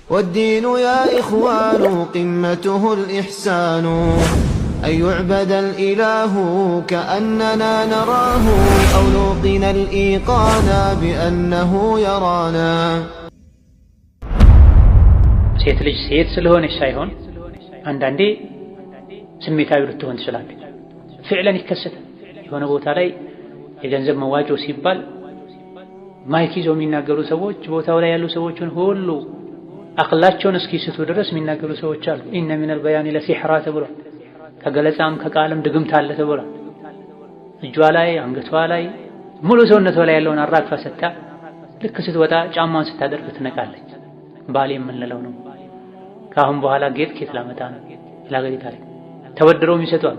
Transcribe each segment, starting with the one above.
والدين يا إخوان قمته الإحسان أن يعبد الإله كأننا نراه أو نوقن الإيقان بأنه يرانا ሴት ልጅ ሴት ስለሆነች ሳይሆን አንዳንዴ ስሜታዊ ልትሆን ትችላለች። ፍዕለን ይከሰታል። የሆነ ቦታ ላይ የገንዘብ መዋጮ ሲባል ማይክ ይዘው የሚናገሩ ሰዎች ቦታው ላይ ያሉ ሰዎችን ሁሉ አቅላቸውን እስኪስቱ ድረስ የሚናገሩ ሰዎች አሉ። ኢነ ሚነል በያኒ ለሲሕራ ተብሏል። ከገለጻም ከቃልም ድግምት አለ ተብሏል። እጇ ላይ አንገቷ ላይ ሙሉ ሰውነቷ ላይ ያለውን አራግፋ ሰታ ልክ ስትወጣ ጫማዋን ስታደርግ ትነቃለች። ባል የምንለው ነው። ከአሁን በኋላ ጌጥ ኬት ላመጣ ነው ላገሪታ ላይ ተበድረውም ይሰጧል።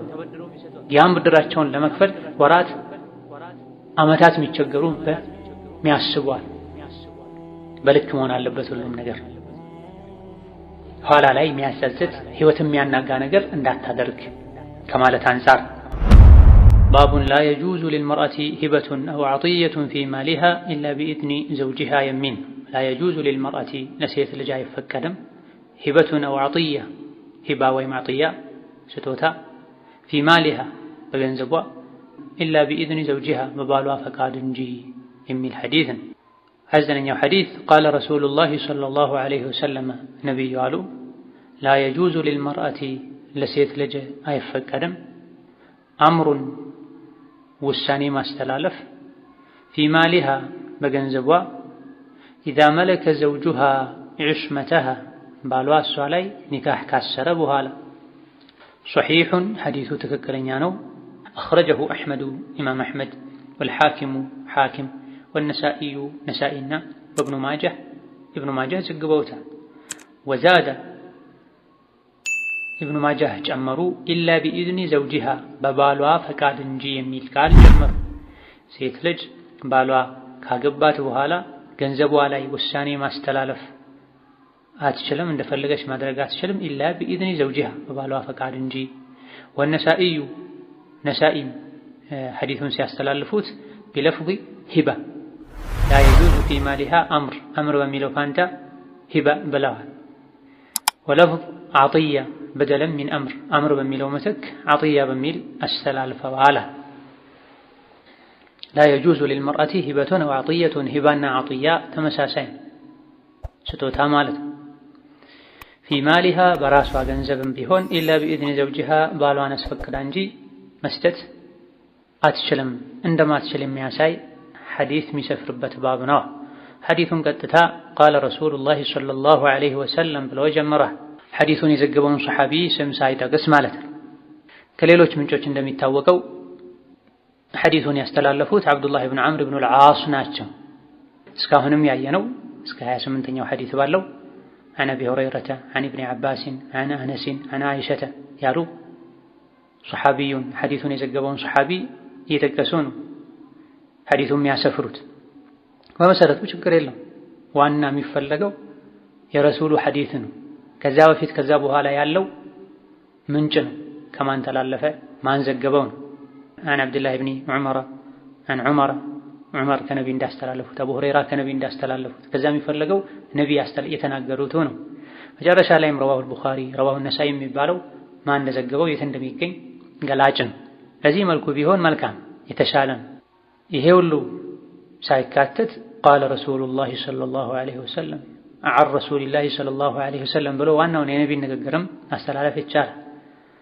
ያን ብድራቸውን ለመክፈል ወራት አመታት የሚቸገሩ በሚያስቧል። በልክ መሆን አለበት ሁሉም ነገር። ኋላ ላይ የሚያጸጽት ህይወት የሚያናጋ ነገር እንዳታደርግ ከማለት አንፃር ባቡን ላ የጁዙ ሊልመርአቲ ሂበቱን አው ዐጢየቱን ፊ ማሊሃ ኢላ ቢኢዝኒ ዘውጂሃ የሚን ላ የጁዙ ሊልመርአቲ ለሴት ልጅ አይፈቀድም ሂበቱን አው ዐጢያ ሂባ ወይም ዐጢያ ስጦታ ፊ ማሊሃ በገንዘቧ ኢላ ቢኢዝኒ ዘውጂሃ በባሏ ፈቃድ እንጂ የሚል ሐዲስን አዘነኛው ሐዲስ ቃለ ረሱሉላሂ ሰለላሁ ዐለይሂ ወሰለም ነቢዩ አሉ ላ የጁዙ ሊልመርአቲ ለሴት ልጅ አይፈቀድም አምሩን ውሳኔ ማስተላለፍ ፊ ማሊሃ በገንዘቧ ኢዛ መለከ ዘውጁሃ ዑስመተሃ ባሏ እሷ ላይ ኒካህ ካሰረ በኋላ ሶሒሑን ሐዲሱ ትክክለኛ ነው አኽረጀሁ አሕመዱ ኢማም አሕመድ ወልሓኪሙ ሓኪም ወነሳኢዩ ነሳኢና ወብኑ ማጃህ ዘግበውታል። ወዛደ ኢብኑ ማጃህ ጨመሩ ኢላ ቢኢዝኒ ዘውጂሃ በባሏ ፈቃድ እንጂ የሚል ቃል ጨመሩ። ሴት ልጅ ባሏ ካገባት በኋላ ገንዘቧ ላይ ውሳኔ ማስተላለፍ አትችልም፣ እንደፈለገች ማድረግ አትችልም። ኢላ ቢኢዝኒ ዘውጂሃ በባሏ ፈቃድ እንጂ። ወነሳኢዩ ነሳኢም ሐዲሱን ሲያስተላልፉት ቢለፍዚ ሂባ ላ የጁዙ ፊ ማሊሃ አምር በሚለው ፋንታ ሂባ ብለዋል። ወለፍዝ ዐጢያ በደለም ሚን አምር በሚለው ምትክ ዐጢያ በሚል አስተላልፈዋል። ላ የጁዙ ሊልመርአቲ ሂበቱን አው ዐጢየቱን ሂባና ዐጢያ ተመሳሳይ ስጦታ ማለት ነው። ፊ ማሊሃ በራሷ ገንዘብም ቢሆን ኢላ ቢኢዝኒ ዘውጂሃ ባሏን አስፈቅዳ እንጂ መስጠት አትችልም እንደማትችል የሚያሳይ ሐዲስ የሚሰፍርበት ባብ ነው። ሐዲሱን ቀጥታ ቃለ ረሱሉላሂ ሰለላሁ ዐለይሂ ወሰለም ብሎ ጀመረ። ሐዲሱን የዘገበውን ሰሐቢ ስም ሳይጠቅስ ማለት ነው። ከሌሎች ምንጮች እንደሚታወቀው ሐዲሱን ያስተላለፉት አብዱላህ ብን ዐምር ብን አልዓስ ናቸው። እስካሁንም ያየነው እስከ 28ኛው ሐዲስ ባለው አን አቢ ሁረይረተ አን ኢብኒ ዐባስን አን አነስን አን አይሸተ ያሉ ሰሐቢዩን ሐዲሱን የዘገበውን ሰሐቢ እየጠቀሱ ነው ሐዲሱን የሚያሰፍሩት። በመሰረቱ ችግር የለም። ዋና የሚፈለገው የረሱሉ ሐዲስ ነው። ከዛ በፊት ከዛ በኋላ ያለው ምንጭ ነው። ከማን ተላለፈ ማን ዘገበው ነው። አን አብዱላህ ብኒ ዑመር አን ዑመር ከነቢ እንዳስተላለፉት አቡ ሁረይራ ከነቢ እንዳስተላለፉት ከዛ የሚፈለገው ነቢ የተናገሩት ነው። መጨረሻ ላይም ረዋሁ አልቡኻሪ ረዋሁ ነሳኢ የሚባለው ማን እንደዘገበው የት እንደሚገኝ ገላጭ ነው። በዚህ መልኩ ቢሆን መልካም የተሻለ ነው። ይሄ ሁሉ ሳይካተት ቃለ ረሱሉላሂ ሰለላሁ ዐለይሂ ወሰለም አን ረሱሊላሂ ሰለላሁ ዐለይሂ ወሰለም ብሎ ዋናውን የነቢን ንግግርም ማስተላለፍ ይቻላል።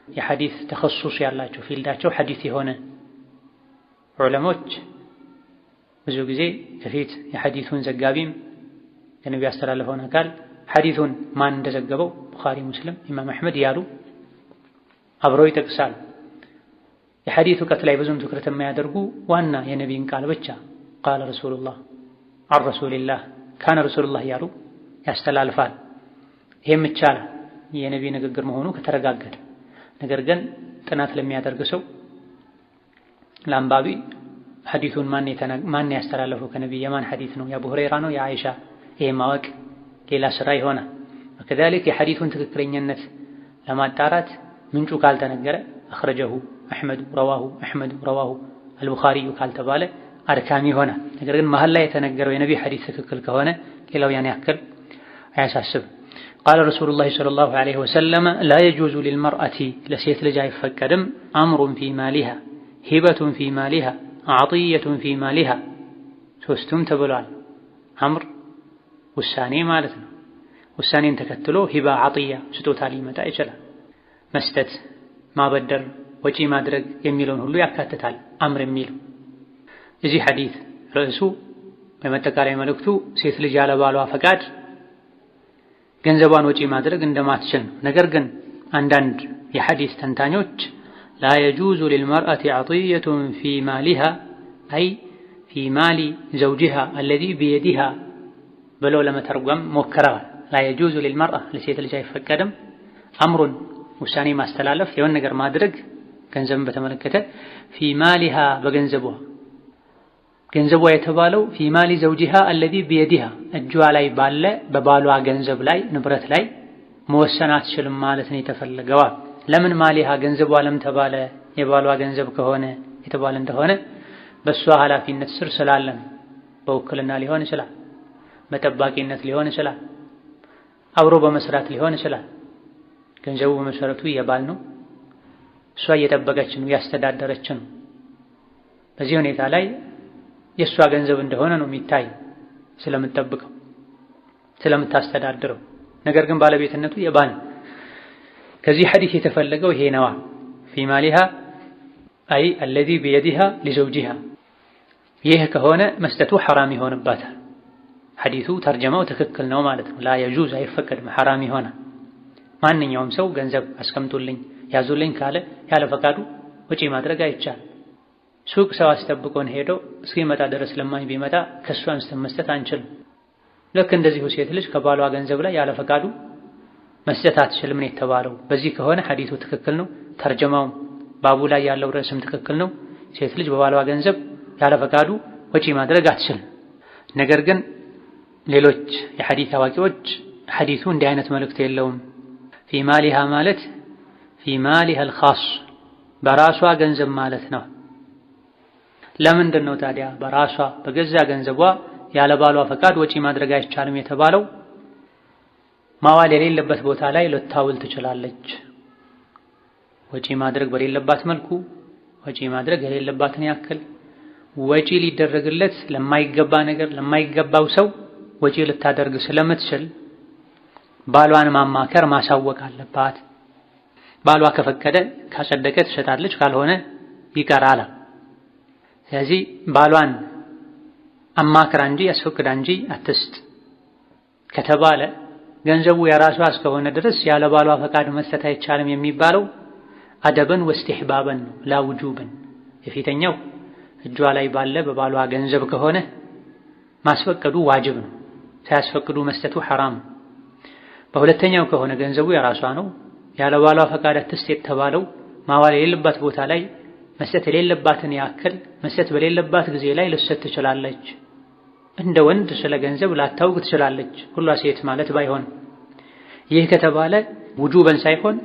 የሐዲስ ተኸሱስ ያላቸው ፊልዳቸው ሐዲስ የሆነ ዑለሞች ብዙ ጊዜ ከፊት የሐዲሱን ዘጋቢም የነቢ ያስተላለፈውን አካል ሐዲሱን ማን እንደዘገበው ቡኻሪ፣ ሙስሊም፣ ኢማም አሕመድ ያሉ አብረው ይጠቅሳሉ። የሐዲሱ ቀት ላይ ብዙም ትኩረት የማያደርጉ ዋና የነቢይን ቃል ብቻ ቃለ ረሱሉላህ አን ረሱሊላህ ካነ ረሱሉላህ ያሉ ያስተላልፋል። ይሄም ይቻላል የነቢይ ንግግር መሆኑ ከተረጋገጠ። ነገር ግን ጥናት ለሚያደርግ ሰው ለአንባቢ ሐዲሱን ማን ያስተላለፈው ከነቢይ የማን ሐዲስ ነው የአቡ ሁረይራ ነው የአይሻ ይሄ ማወቅ ሌላ ስራ ይሆናል። ወከዛሊክ የሐዲሱን ትክክለኛነት ለማጣራት ምንጩ ካልተነገረ አኽረጀሁ አሕመድ ረዋሁ አልቡኻሪ ካልተባለ አድካሚ ይሆናል። ነገር ግን መሀል ላይ የተነገረው የነቢይ ሐዲስ ትክክል ከሆነ ሌላው ያን ያክል አያሳስብ። ቃለ ረሱሉላሂ ሰለላሁ ዐለይሂ ወሰለም ላ የጁዙ ሊልመርአቲ ለሴት ልጅ አይፈቀድም አምሩን ፊ ማሊሃ ሂበቱን ፊ ማሊሃ አዕጢየቱን ፊ ማሊሃ ሶስቱም ተብሏል። አምር ውሳኔ ማለት ነው። ውሳኔን ተከትሎ ሂባ አጥያ ስጦታ ሊመጣ ይችላል። መስጠት፣ ማበደር፣ ወጪ ማድረግ የሚለውን ሁሉ ያካትታል አምር የሚለው። እዚህ ሐዲስ ርዕሱ በመጠቃለያ መልእክቱ ሴት ልጅ ያለ ባሏ ፈቃድ ገንዘቧን ወጪ ማድረግ እንደማትችል ነው። ነገር ግን አንዳንድ የሐዲስ ተንታኞች ላ የጁዙ ሊልመርአቲ አጥየቱን ፊ ማሊሃ አይ ፊ ማሊ ዘውጂሃ አለዚ ቢየዲሃ ብለው ለመተርጎም ሞክረዋል። ላ የጁዙ ሊልመርአ ለሴት ልጅ አይፈቀድም አምሩን ውሳኔ ማስተላለፍ የሆነ ነገር ማድረግ ገንዘብን በተመለከተ ፊ ማሊሃ በገንዘቧ ገንዘቧ የተባለው ፊ ማሊ ዘውጂሃ አለዚ ቢየዲሃ እጇ ላይ ባለ በባሏ ገንዘብ ላይ ንብረት ላይ መወሰን አትችልም ማለት ነው የተፈለገው። ለምን ማሊሃ ገንዘቧ ለምን ተባለ? የባሏ ገንዘብ ከሆነ የተባለ እንደሆነ በሷ ኃላፊነት ስር ስላለን በውክልና ሊሆን ይችላል፣ በጠባቂነት ሊሆን ይችላል፣ አብሮ በመስራት ሊሆን ይችላል። ገንዘቡ በመሰረቱ የባል ነው። እሷ እየጠበቀች ነው፣ ያስተዳደረች ነው። በዚህ ሁኔታ ላይ የእሷ ገንዘብ እንደሆነ ነው የሚታይ ስለምትጠብቀው ስለምታስተዳድረው። ነገር ግን ባለቤትነቱ የባል ነው። ከዚህ ሐዲስ የተፈለገው ይሄ ነዋ። ፊ ማሊሃ አይ አለዚ ቢየዲሃ ሊዘውጂሃ። ይህ ከሆነ መስጠቱ ሐራም ይሆንባታል። ሐዲሱ ተርጀማው ትክክል ነው ማለት ነው። ላ የጁዝ አይፈቀድም፣ ሐራም ይሆናል። ማንኛውም ሰው ገንዘብ አስቀምጡልኝ ያዙልኝ ካለ ያለ ፈቃዱ ወጪ ማድረግ አይቻልም። ሱቅ ሰው አስጠብቆን ሄዶ እስኪመጣ ድረስ ለማኝ ቢመጣ ከሱ አንስተን መስጠት አንችልም። ልክ እንደዚሁ ሴት ልጅ ከባሏ ገንዘብ ላይ ያለ ፈቃዱ መስጠት አትችልም ነው የተባለው። በዚህ ከሆነ ሐዲሱ ትክክል ነው፣ ተርጀማው ባቡ ላይ ያለው ርዕስም ትክክል ነው። ሴት ልጅ በባሏ ገንዘብ ያለ ፈቃዱ ወጪ ማድረግ አትችልም። ነገር ግን ሌሎች የሐዲስ አዋቂዎች ሐዲሱ እንዲህ አይነት መልእክት የለውም። ፊ ማሊሃ ማለት ፊ ማሊሃ አልኻስ በራሷ ገንዘብ ማለት ነው። ለምንድን ነው ታዲያ በራሷ በገዛ ገንዘቧ ያለ ባሏ ፈቃድ ወጪ ማድረግ አይቻልም የተባለው? ማዋል የሌለበት ቦታ ላይ ልታውል ትችላለች። ወጪ ማድረግ በሌለባት መልኩ ወጪ ማድረግ የሌለባትን ያክል ወጪ ሊደረግለት ለማይገባ ነገር ለማይገባው ሰው ወጪ ልታደርግ ስለምትችል ባሏን ማማከር ማሳወቅ አለባት። ባሏ ከፈቀደ ካጸደቀ ትሰጣለች፣ ካልሆነ ይቀራል። ስለዚህ ባሏን አማክራ እንጂ አስፈቅዳ እንጂ አትስጥ ከተባለ ገንዘቡ የራሷ እስከሆነ ድረስ ያለ ባሏ ፈቃድ መስጠት አይቻልም የሚባለው አደበን ወስትሕባበን ነው፣ ላ ውጁበን። የፊተኛው እጇ ላይ ባለ በባሏ ገንዘብ ከሆነ ማስፈቀዱ ዋጅብ ነው፣ ሳያስፈቅዱ መስጠቱ ሐራም። በሁለተኛው ከሆነ ገንዘቡ የራሷ ነው፣ ያለ ባሏ ፈቃድ አትስጥ የተባለው ማዋል የሌለባት ቦታ ላይ መስጠት የሌለባትን ያክል መስጠት በሌለባት ጊዜ ላይ ልትሰጥ ትችላለች። እንደ ወንድ ስለ ገንዘብ ላታውቅ ትችላለች፣ ሁሏ ሴት ማለት ባይሆን። ይህ ከተባለ ውጁበን ሳይሆን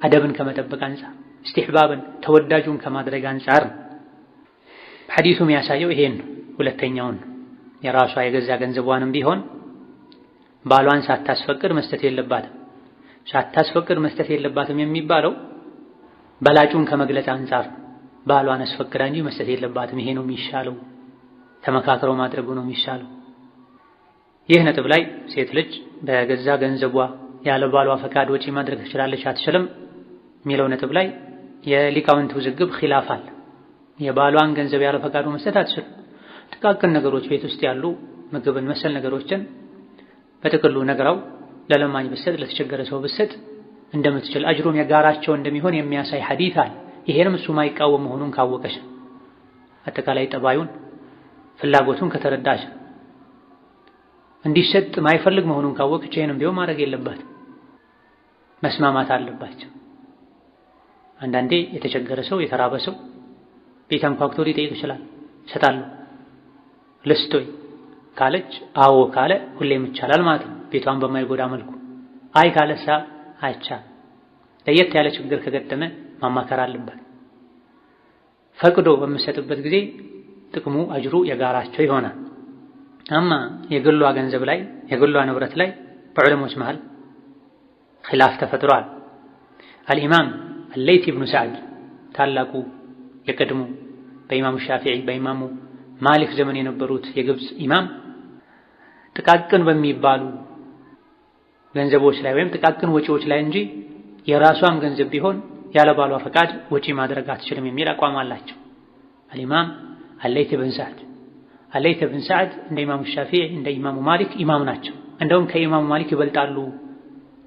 አደብን ከመጠበቅ አንጻር እስትሕባብን ተወዳጁን ከማድረግ አንጻር ሐዲሱ የሚያሳየው ይሄን ነው። ሁለተኛውን የራሷ የገዛ ገንዘቧንም ቢሆን ባሏን ሳታስፈቅድ መስጠት የለባትም። ሳታስፈቅድ መስጠት የለባትም የሚባለው በላጩን ከመግለጽ አንጻር ባሏን አስፈቅዳ እንጂ መስጠት የለባትም። ይሄ ነው የሚሻለው፣ ተመካክረው ማድረጉ ነው የሚሻለው። ይህ ነጥብ ላይ ሴት ልጅ በገዛ ገንዘቧ ያለ ባሏ ፈቃድ ወጪ ማድረግ ትችላለች አትችልም የሚለው ነጥብ ላይ የሊቃውንት ውዝግብ ኺላፍ አለ። የባሏን ገንዘብ ያለ ፈቃዱ መስጠት አትችልም። ጥቃቅን ነገሮች ቤት ውስጥ ያሉ ምግብን መሰል ነገሮችን በጥቅሉ ነግራው ለለማኝ ብሰጥ ለተቸገረ ሰው ብሰጥ እንደምትችል አጅሩም የጋራቸው እንደሚሆን የሚያሳይ ሐዲስ አለ። ይሄንም እሱ ማይቃወም መሆኑን ካወቀች አጠቃላይ ጠባዩን ፍላጎቱን ከተረዳች እንዲሰጥ ማይፈልግ መሆኑን ካወቀች ይሄንም ቢሆን ማድረግ የለባትም፣ መስማማት አለባቸው። አንዳንዴ የተቸገረ ሰው የተራበ ሰው ቤት አንኳኩቶ ሊጠይቅ ይችላል። እሰጣለሁ ልስቶይ ካለች አዎ ካለ ሁሌም ይቻላል ማለት ነው፣ ቤቷን በማይጎዳ መልኩ። አይ ካለሳ አይቻልም። ለየት ያለ ችግር ከገጠመ ማማከር አለበት። ፈቅዶ በምሰጥበት ጊዜ ጥቅሙ አጅሩ የጋራቸው ይሆናል። አማ የግሏ ገንዘብ ላይ የግሏ ንብረት ላይ በዑለሞች መሃል ኺላፍ ተፈጥሯል። አልኢማም አለይት ኢብኑ ሰዕድ ታላቁ የቀድሞ በኢማሙ ሻፊዒ በኢማሙ ማሊክ ዘመን የነበሩት የግብፅ ኢማም ጥቃቅን በሚባሉ ገንዘቦች ላይ ወይም ጥቃቅን ወጪዎች ላይ እንጂ የራሷም ገንዘብ ቢሆን ያለ ባሏ ፈቃድ ወጪ ማድረግ አትችልም የሚል አቋም አላቸው። አልኢማም አለይት ብን ሰዕድ እንደ ኢማሙ ሻፊዒ እንደ ኢማሙ ማሊክ ኢማም ናቸው። እንደውም ከኢማሙ ማሊክ ይበልጣሉ።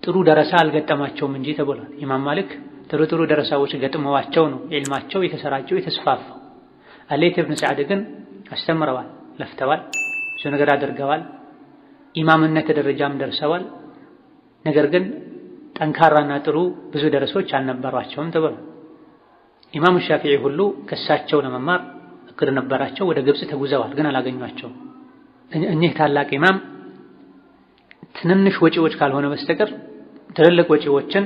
ጥሩ ደረሳ አልገጠማቸውም እንጂ ተብሏል። ኢማም ማሊክ ጥሩ ደረሳዎች ገጥመዋቸው ነው ዒልማቸው የተሰራጨው የተስፋፋው። አለይት ብን ሰዕድ ግን አስተምረዋል፣ ለፍተዋል፣ ብዙ ነገር አድርገዋል፣ ኢማምነት ደረጃም ደርሰዋል። ነገር ግን ጠንካራና ጥሩ ብዙ ደረሶች አልነበሯቸውም ተብሏል። ኢማሙ ሻፊዒ ሁሉ ከሳቸው ለመማር እቅድ ነበራቸው። ወደ ግብፅ ተጉዘዋል፣ ግን አላገኟቸውም። እኚህ ታላቅ ኢማም ትንንሽ ወጪዎች ካልሆነ በስተቀር ትልልቅ ወጪዎችን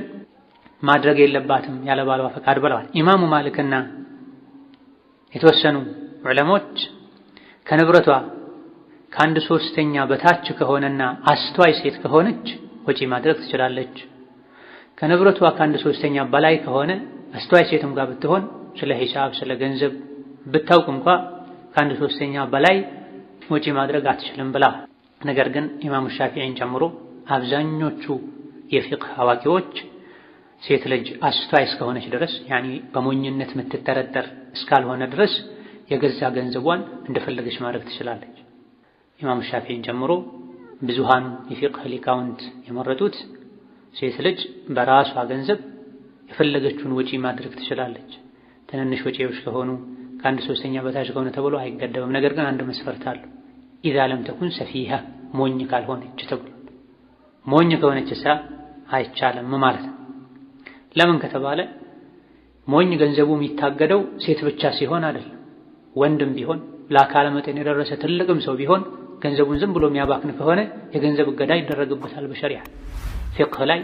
ማድረግ የለባትም ያለ ባሏ ፈቃድ ብለዋል። ኢማሙ ማሊክና የተወሰኑ ዑለሞች ከንብረቷ ከአንድ ሶስተኛ በታች ከሆነና አስተዋይ ሴት ከሆነች ወጪ ማድረግ ትችላለች። ከንብረቷ ከአንድ ሶስተኛ በላይ ከሆነ አስተዋይ ሴትም ጋር ብትሆን ስለ ሂሳብ ስለ ገንዘብ ብታውቅ እንኳ ከአንድ ሶስተኛ በላይ ወጪ ማድረግ አትችልም ብላ። ነገር ግን ኢማሙ ሻፊዒን ጨምሮ አብዛኞቹ የፊቅህ አዋቂዎች ሴት ልጅ አስተዋይ እስከሆነች ድረስ ያኒ በሞኝነት የምትጠረጠር እስካልሆነ ድረስ የገዛ ገንዘቧን እንደፈለገች ማድረግ ትችላለች። ኢማሙ ሻፊዒን ጨምሮ ብዙሃኑ የፊቅህ ሊቃውንት የመረጡት ሴት ልጅ በራሷ ገንዘብ የፈለገችውን ወጪ ማድረግ ትችላለች። ትንንሽ ወጪዎች ከሆኑ ከአንድ ሶስተኛ በታች ከሆነ ተብሎ አይገደብም። ነገር ግን አንድ መስፈርት አለው። ኢዛ ለም ተኩን ሰፊሃ ሞኝ ካልሆነች ተብሎ ሞኝ ከሆነች አይቻልም ማለት ነው። ለምን ከተባለ ሞኝ ገንዘቡ የሚታገደው ሴት ብቻ ሲሆን አይደለም። ወንድም ቢሆን ለአካለ መጠን የደረሰ ትልቅም ሰው ቢሆን ገንዘቡን ዝም ብሎ የሚያባክን ከሆነ የገንዘብ እገዳ ይደረግበታል በሸሪዓ። ፊቅህ ላይ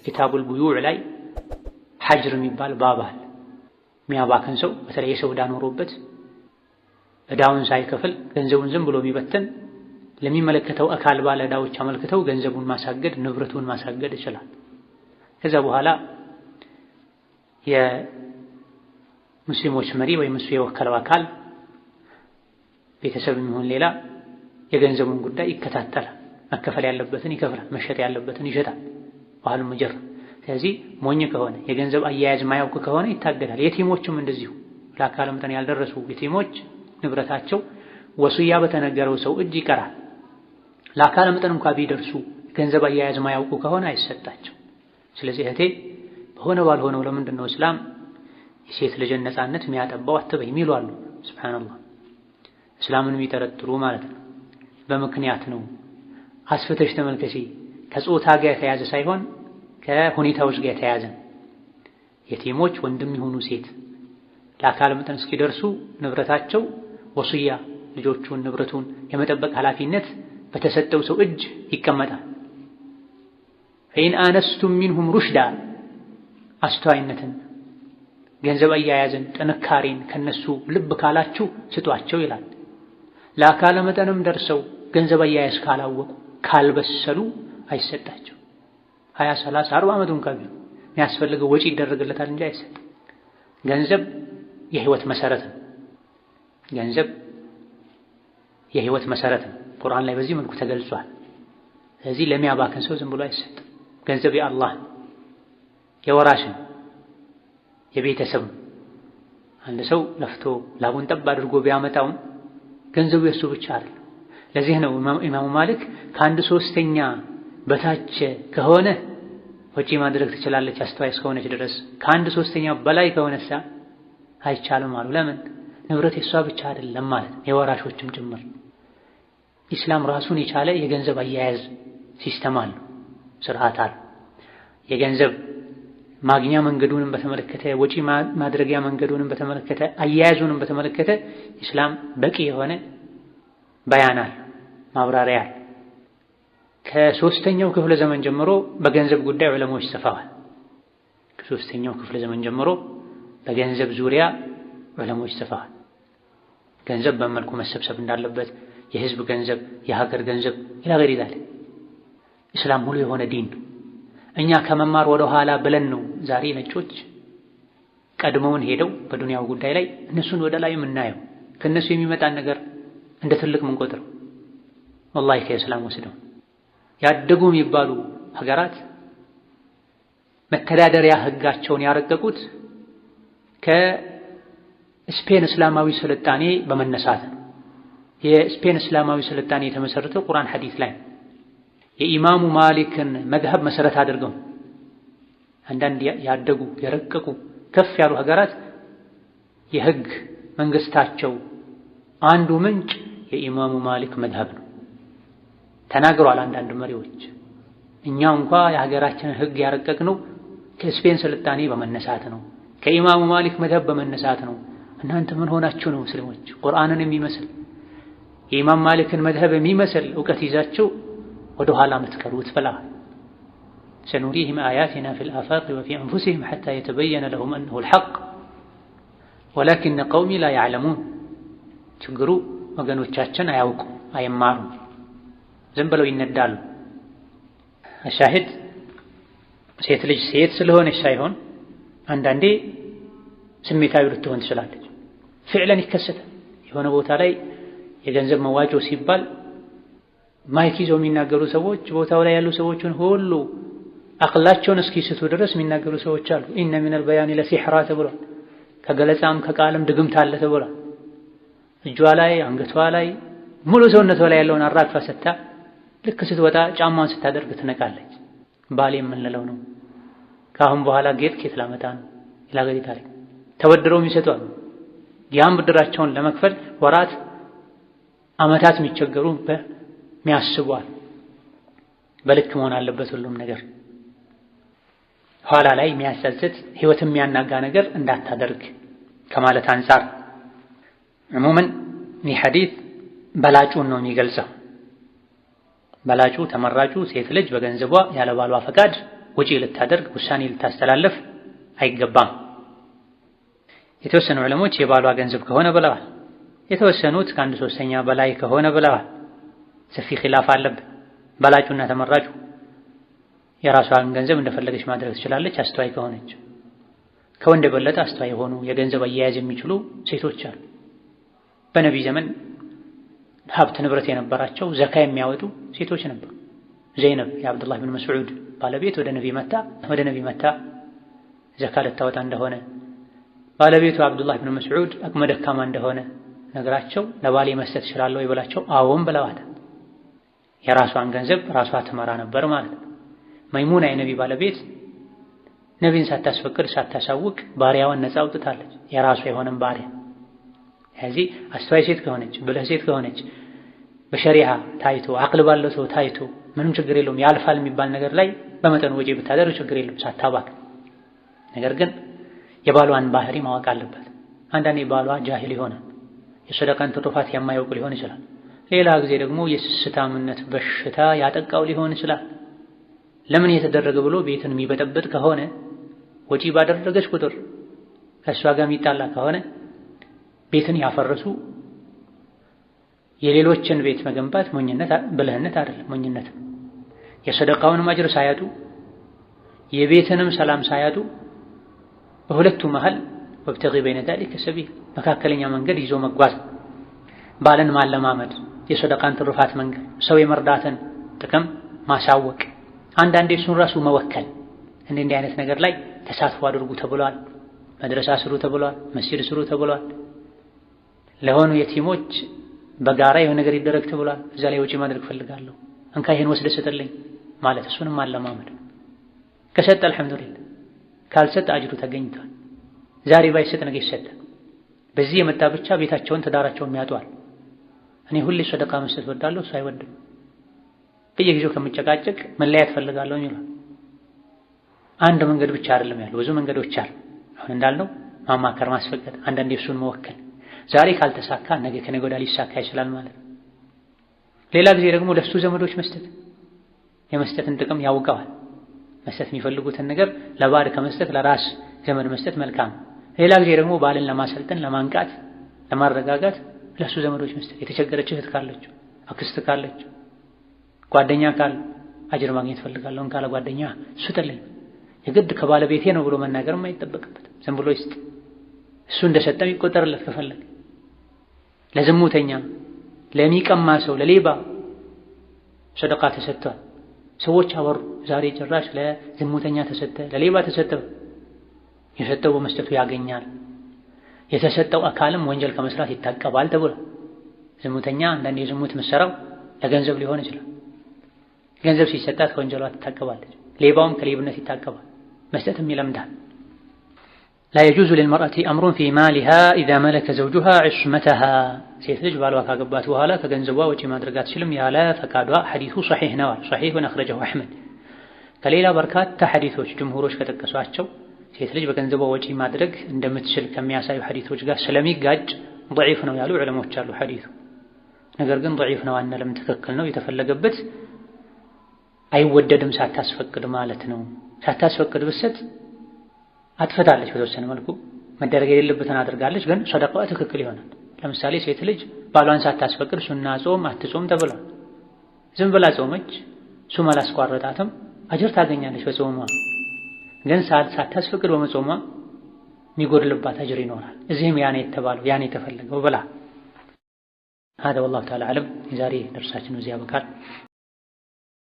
ኪታቡል ቡዩዕ ላይ ሐጅር የሚባል ባብ አለ። የሚያባክን ሰው በተለይ የሰው ዕዳ ኖሮበት ዕዳውን ሳይከፍል ገንዘቡን ዝም ብሎ የሚበትን ለሚመለከተው አካል ባለ ዕዳዎች አመልክተው ገንዘቡን ማሳገድ ንብረቱን ማሳገድ ይችላል። ከዛ በኋላ የሙስሊሞች መሪ ወይም እሱ የወከለው አካል ቤተሰብ የሚሆን ሌላ የገንዘቡን ጉዳይ ይከታተላል። መከፈል ያለበትን ይከፍላል፣ መሸጥ ያለበትን ይሸጣል። ባህሉ ሙጀር። ስለዚህ ሞኝ ከሆነ የገንዘብ አያያዝ ማያውቅ ከሆነ ይታገዳል። የቲሞችም እንደዚሁ ለአካለ መጠን ያልደረሱ የቲሞች ንብረታቸው ወሱያ በተነገረው ሰው እጅ ይቀራል። ለአካለ መጠን እንኳን ቢደርሱ ገንዘብ አያያዝ ማያውቁ ከሆነ አይሰጣቸው። ስለዚህ እህቴ በሆነ ባልሆነው ለምንድን ነው እስላም የሴት ልጅን ነፃነት የሚያጠባው አትበይ የሚሉ አሉ። ሱብሃንአላህ እስላምን የሚጠረጥሩ ማለት ነው። በምክንያት ነው። አስፍተሽ ተመልከቺ። ከጾታ ጋር የተያዘ ሳይሆን ከሁኔታዎች ጋር የተያዘ። የቲሞች ወንድም ይሁኑ ሴት ለአካለ መጠን እስኪደርሱ ንብረታቸው ወሱያ ልጆቹን ንብረቱን የመጠበቅ ኃላፊነት በተሰጠው ሰው እጅ ይቀመጣል። ፈኢን አነስቱም ሚንሁም ሩሽዳ አስተዋይነትን ገንዘብ አያያዝን ጥንካሬን ከነሱ ልብ ካላችሁ ስጧቸው ይላል። ለአካለ መጠንም ደርሰው ገንዘብ አያያዝ ካላወቁ ካልበሰሉ አይሰጣቸው። 20 30 40 ዓመቱን ካሉ የሚያስፈልገው ወጪ ይደረግለታል እንጂ አይሰጥም። ገንዘብ የህይወት መሰረት ነው። ገንዘብ የህይወት መሰረት ነው። ቁርአን ላይ በዚህ መልኩ ተገልጿል። ስለዚህ ለሚያባክን ሰው ዝም ብሎ አይሰጥም። ገንዘብ የአላህ የወራሽን የቤተሰብ አንድ ሰው ለፍቶ ላቡን ጠብ አድርጎ ቢያመጣውም ገንዘቡ የሱ ብቻ አይደለም። ለዚህ ነው ኢማሙ ማሊክ ከአንድ ሶስተኛ በታች ከሆነ ወጪ ማድረግ ትችላለች አስተዋይ እስከሆነች ድረስ። ከአንድ ሶስተኛ በላይ ከሆነሳ አይቻልም አሉ። ለምን? ንብረት የሷ ብቻ አይደለም ማለት ነው፣ የወራሾችም ጭምር። ኢስላም ራሱን የቻለ የገንዘብ አያያዝ ሲስተም አለው፣ ስርዓት አለው። የገንዘብ ማግኛ መንገዱንም በተመለከተ ወጪ ማድረጊያ መንገዱንም በተመለከተ አያያዙንም በተመለከተ ኢስላም በቂ የሆነ በያናል ማብራሪያ። ከሶስተኛው ክፍለ ዘመን ጀምሮ በገንዘብ ጉዳይ ዑለሞች ጽፈዋል። ከሶስተኛው ክፍለ ዘመን ጀምሮ በገንዘብ ዙሪያ ዑለሞች ጽፈዋል። ገንዘብ በመልኩ መሰብሰብ እንዳለበት፣ የህዝብ ገንዘብ፣ የሀገር ገንዘብ ኢላ ገይሪ ዛሊክ። ኢስላም ሙሉ የሆነ ዲን ነው። እኛ ከመማር ወደ ኋላ ብለን ነው ዛሬ ነጮች ቀድመውን ሄደው በዱንያው ጉዳይ ላይ እነሱን ወደ ላይ የምናየው ከነሱ የሚመጣን ነገር እንደ ትልቅ ምንቆጥረው። ወላሂ ከእስላም ወስደው ያደጉ የሚባሉ ሀገራት መተዳደሪያ ህጋቸውን ያረቀቁት ከስፔን እስላማዊ ስልጣኔ በመነሳት ነው። የስፔን እስላማዊ ስልጣኔ የተመሰረተው ቁርአን ሐዲስ ላይ የኢማሙ ማሊክን መዝሀብ መሰረት አድርገው አንዳንድ ያደጉ የረቀቁ ከፍ ያሉ ሀገራት የህግ መንግስታቸው አንዱ ምንጭ የኢማሙ ማሊክ መዝሀብ ነው ተናግሯል። አንዳንድ መሪዎች እኛ እንኳ የሀገራችንን ህግ ያረቀቅነው ከስፔን ስልጣኔ በመነሳት ነው፣ ከኢማሙ ማሊክ መዝሀብ በመነሳት ነው። እናንተ ምን ሆናችሁ ነው ሙስሊሞች ቁርአንን የሚመስል የኢማም ማሊክን መዝሀብ የሚመስል ዕውቀት ይዛችሁ ወደ ኋላ የምትቀሩት ብለዋል። ሰኑሪሂም አያቲና ፊል አፋቅ ወፊ አንፉሲሂም ሐታ የተበየነ ለሁም አነሁ አልሐቅ ወላኪነ ቀውሚ ላ ያዕለሙን። ችግሩ ወገኖቻችን አያውቁም፣ አይማሩም፣ ዝም ብለው ይነዳሉ። አሻሂድ ሴት ልጅ ሴት ስለሆነች ሳይሆን አንዳንዴ ስሜታዊ ልትሆን ትችላለች። ፍዕለን ይከሰታል። የሆነ ቦታ ላይ የገንዘብ መዋጮ ሲባል ማይክ ይዘው የሚናገሩ ሰዎች ቦታው ላይ ያሉ ሰዎችን ሁሉ አቅላቸውን እስኪስቱ ድረስ የሚናገሩ ሰዎች አሉ። ኢነ ሚነል በያኒ ለሲሕራ ተብሏል። ከገለጻም ከቃልም ድግምት አለ ተብሏል። እጇ ላይ አንገቷ ላይ ሙሉ ሰውነቷ ላይ ያለውን አራግፋ ሰታ ልክ ስትወጣ ጫማዋን ስታደርግ ትነቃለች። ባል የምንለው ነው። ከአሁን በኋላ ጌጥ ኬት ላመጣ ነው ይላገዲ ታሪክ ተበድረው ይሰጧል። ያን ብድራቸውን ለመክፈል ወራት አመታት የሚቸገሩ የሚያስቧል። በልክ መሆን አለበት ሁሉም ነገር። ኋላ ላይ የሚያጸጽት ህይወት የሚያናጋ ነገር እንዳታደርግ ከማለት አንፃር ዕሙመን ይህ ሐዲስ በላጩን ነው የሚገልጸው። በላጩ ተመራጩ ሴት ልጅ በገንዘቧ ያለ ባሏ ፈቃድ ወጪ ልታደርግ ውሳኔ ልታስተላልፍ አይገባም። የተወሰኑ ዕለሞች የባሏ ገንዘብ ከሆነ ብለዋል። የተወሰኑት ከአንድ ሶስተኛ በላይ ከሆነ ብለዋል። ሰፊ ኺላፍ አለበት። በላጩና ተመራጩ የራሷን ገንዘብ እንደፈለገች ማድረግ ትችላለች አስተዋይ ከሆነች። ከወንድ የበለጠ አስተዋይ የሆኑ የገንዘብ አያያዝ የሚችሉ ሴቶች አሉ። በነቢይ ዘመን ሀብት ንብረት የነበራቸው ዘካ የሚያወጡ ሴቶች ነበሩ። ዘይነብ የአብዱላህ ብን መስዑድ ባለቤት ወደ ነቢ መታ ዘካ ልታወጣ እንደሆነ ባለቤቱ አብዱላህ ብን መስዑድ አቅመ ደካማ እንደሆነ ነግራቸው ለባሌ መስጠት እችላለሁ ይበላቸው አዎን ብለዋል። የራሷን ገንዘብ ራሷ ትመራ ነበር ማለት ነው። መይሙና የነቢ ባለቤት ነቢን ሳታስፈቅድ ሳታሳውቅ ባሪያዋን ነፃ አውጥታለች። የራሷ የሆነን ባሪያ ስለዚህ አስተዋይ ሴት ከሆነች ብልህ ሴት ከሆነች በሸሪዓ ታይቶ አቅል ባለው ሰው ታይቶ ምንም ችግር የለውም ያልፋል የሚባል ነገር ላይ በመጠኑ ወጪ ብታደርግ ችግር የለውም ሳታባክ። ነገር ግን የባሏን ባህሪ ማወቅ አለበት። አንዳንዴ ባሏ ጃሂል ይሆናል፣ የሰደቃን ትሩፋት የማያውቅ ሊሆን ይችላል። ሌላ ጊዜ ደግሞ የስስታምነት በሽታ ያጠቃው ሊሆን ይችላል። ለምን የተደረገ ብሎ ቤትን የሚበጠብጥ ከሆነ ወጪ ባደረገች ቁጥር ከእሷ ጋር የሚጣላ ከሆነ ቤትን ያፈረሱ የሌሎችን ቤት መገንባት ሞኝነት ብልህነት አይደለም፣ ሞኝነት። የሰደቃውንም አጅር ሳያጡ የቤትንም ሰላም ሳያጡ በሁለቱ መሃል ወብተጊ በይነ ዛሊከ ሰቢል መካከለኛ መንገድ ይዞ መጓዝ፣ ባልን ማለማመድ፣ የሰደቃን ትሩፋት መንገድ፣ ሰው የመርዳትን ጥቅም ማሳወቅ፣ አንዳንዴ እሱን ራሱ መወከል። እንዲህ አይነት ነገር ላይ ተሳትፎ አድርጉ ተብሏል። መድረሳ ስሩ ተብሏል። መስጂድ ስሩ ተብሏል። ለሆኑ የቲሞች በጋራ የሆነ ነገር ይደረግ ተብሏል። እዛ ላይ ወጪ ማድረግ ፈልጋለሁ እንካ ይሄን ወስደህ ስጥልኝ ማለት እሱንም ማለማመድ። ከሰጠ አልሐምዱሊላህ፣ ካልሰጠ አጅሩ ተገኝቷል። ዛሬ ባይሰጥ ነገ ይሰጣል። በዚህ የመጣ ብቻ ቤታቸውን ትዳራቸውን ያጧል። እኔ ሁሌ ሰደቃ መስጠት ወዳለሁ እሱ አይወድም፣ በየጊዜው ከምጨቃጨቅ መለያየት ፈልጋለሁ ይላል። አንድ መንገድ ብቻ አይደለም ያለው፣ ብዙ መንገዶች አሉ። አሁን እንዳልነው ማማከር፣ ማስፈቀድ፣ አንዳንዴ እሱን መወከል። ዛሬ ካልተሳካ ነገ ከነገ ወዲያ ሊሳካ ይችላል ማለት ነው። ሌላ ጊዜ ደግሞ ለሱ ዘመዶች መስጠት፣ የመስጠትን ጥቅም ያውቀዋል። መስጠት የሚፈልጉትን ነገር ለባድ ከመስጠት ለራስ ዘመድ መስጠት መልካም። ሌላ ጊዜ ደግሞ ባልን ለማሰልጠን፣ ለማንቃት፣ ለማረጋጋት ለሱ ዘመዶች መስጠት። የተቸገረች እህት ካለችው፣ አክስት ካለችው፣ ጓደኛ ካለ አጅር ማግኘት ፈልጋለሁ ካለ ጓደኛ ስጥልኝ የግድ ከባለቤቴ ነው ብሎ መናገርም አይጠበቅበትም። ዝም ብሎ ይስጥ። እሱ እንደሰጠው ይቆጠርለት ከፈለገ። ለዝሙተኛ፣ ለሚቀማ ሰው፣ ለሌባ ሰደቃ ተሰጥቷል። ሰዎች አወሩ። ዛሬ ጭራሽ ለዝሙተኛ ተሰጠ፣ ለሌባ ተሰጠ። የሰጠው በመስጠቱ ያገኛል። የተሰጠው አካልም ወንጀል ከመስራት ይታቀባል ተብሏል። ዝሙተኛ አንዳንድ የዝሙት መሰራው ለገንዘብ ሊሆን ይችላል። ገንዘብ ሲሰጣት ከወንጀሏ ትታቀባለች። ሌባውም ከሌብነት ይታቀባል። መስጠትም ይለምዳል። لا يجوز للمرأة أمر في مالها إذا ملك زوجها عصمتها ሴት ልጅ ባሏ ካገባት በኋላ ከገንዘቧ ወጪ ማድረግ አትችልም ያለ ፈቃዷ ሐዲሱ ሶሒህ ነው። ሶሒሁን አኽረጀሁ አሕመድ። ከሌላ በርካታ ሐዲሶች ጅምሁሮች ከጠቀሷቸው ሴት ልጅ በገንዘቧ ወጪ ማድረግ እንደምትችል ከሚያሳዩ ሐዲሶች ጋር ስለሚጋጭ ضعيف ነው ያሉ ዑለሞች አሉ። ሐዲሱ ነገር ግን ضعيف ነው አንልም፣ ትክክል ነው። የተፈለገበት አይወደድም ሳታስፈቅድ ማለት ነው። ሳታስፈቅድ ብትሰጥ አትፈታለች። በተወሰነ መልኩ መደረግ የሌለበትን አድርጋለች፣ ግን ሰደቃዋ ትክክል ይሆናል። ለምሳሌ ሴት ልጅ ባሏን ሳታስፈቅድ ሱና ጾም አትጾም ተብሏል። ዝም ብላ ጾመች፣ ሱም አላስቋረጣትም፣ አጅር ታገኛለች በጾሟ። ግን ሳታስፈቅድ በመጾሟ የሚጎድልባት አጅር ይኖራል። እዚህም ያኔ የተባለው ያኔ የተፈለገው ብላ هذا والله تعالى أعلم። የዛሬ ደርሳችን እዚህ ያበቃል።